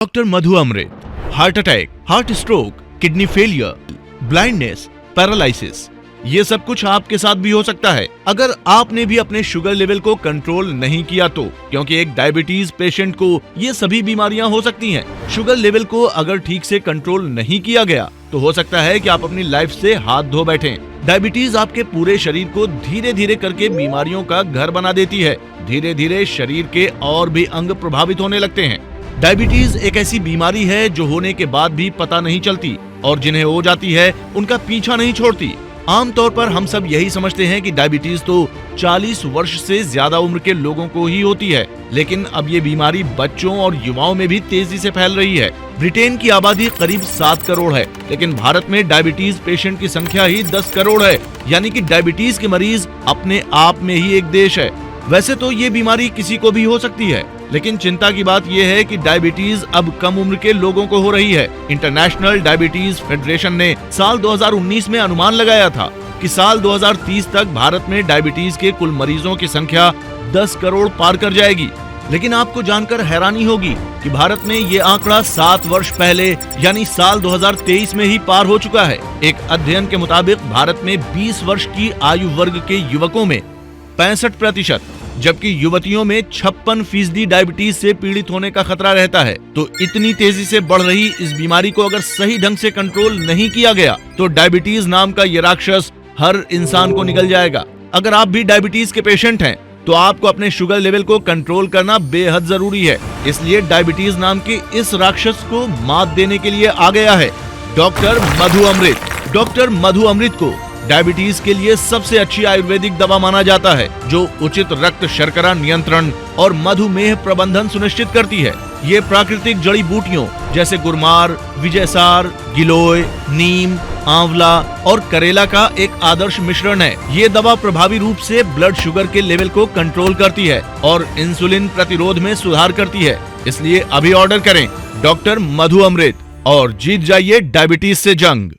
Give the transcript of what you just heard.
Doctor Madhu Amrit, heart attack, heart stroke, kidney failure, blindness, paralysis, ये सब कुछ आपके साथ भी हो सकता है अगर आपने भी अपने शुगर लेवल को कंट्रोल नहीं किया तो, क्योंकि एक डायबिटीज पेशेंट को ये सभी बीमारियां हो सकती हैं। शुगर लेवल को अगर ठीक से कंट्रोल नहीं किया गया तो हो सकता है कि आप अपनी लाइफ से हाथ धो बैठें। डायबिटीज आपके पूरे शरीर को धीरे धीरे करके बीमारियों का घर बना देती है। धीरे धीरे शरीर के और भी अंग प्रभावित होने लगते हैं। डायबिटीज एक ऐसी बीमारी है जो होने के बाद भी पता नहीं चलती और जिन्हें हो जाती है उनका पीछा नहीं छोड़ती। आमतौर पर हम सब यही समझते हैं कि डायबिटीज तो 40 वर्ष से ज्यादा उम्र के लोगों को ही होती है, लेकिन अब ये बीमारी बच्चों और युवाओं में भी तेजी से फैल रही है। ब्रिटेन की आबादी करीब 7 करोड़ है, लेकिन भारत में डायबिटीज पेशेंट की संख्या ही 10 करोड़ है, यानी कि डायबिटीज के मरीज अपने आप में ही एक देश है। वैसे तो ये बीमारी किसी को भी हो सकती है, लेकिन चिंता की बात यह है कि डायबिटीज अब कम उम्र के लोगों को हो रही है। इंटरनेशनल डायबिटीज फेडरेशन ने साल 2019 में अनुमान लगाया था कि साल 2030 तक भारत में डायबिटीज के कुल मरीजों की संख्या 10 करोड़ पार कर जाएगी। लेकिन आपको जानकर हैरानी होगी कि भारत में ये आंकड़ा 7 वर्ष पहले यानी साल 2023 में ही पार हो चुका है। एक अध्ययन के मुताबिक भारत में 20 वर्ष की आयु वर्ग के युवकों में 65%, जबकि युवतियों में 56% डायबिटीज से पीड़ित होने का खतरा रहता है। तो इतनी तेजी से बढ़ रही इस बीमारी को अगर सही ढंग से कंट्रोल नहीं किया गया तो डायबिटीज नाम का ये राक्षस हर इंसान को निगल जाएगा। अगर आप भी डायबिटीज के पेशेंट हैं तो आपको अपने शुगर लेवल को कंट्रोल करना बेहद जरूरी है। इसलिए डायबिटीज नाम के इस राक्षस को मात देने के लिए आ गया है डॉक्टर मधु अमृत। डॉक्टर मधु अमृत को डायबिटीज के लिए सबसे अच्छी आयुर्वेदिक दवा माना जाता है, जो उचित रक्त शर्करा नियंत्रण और मधुमेह प्रबंधन सुनिश्चित करती है। ये प्राकृतिक जड़ी बूटियों जैसे गुरमार, विजयसार, गिलोय, नीम, आंवला और करेला का एक आदर्श मिश्रण है। ये दवा प्रभावी रूप से ब्लड शुगर के लेवल को कंट्रोल करती है और इंसुलिन प्रतिरोध में सुधार करती है। इसलिए अभी ऑर्डर करें डॉक्टर मधु अमृत और जीत जाइए डायबिटीज से जंग।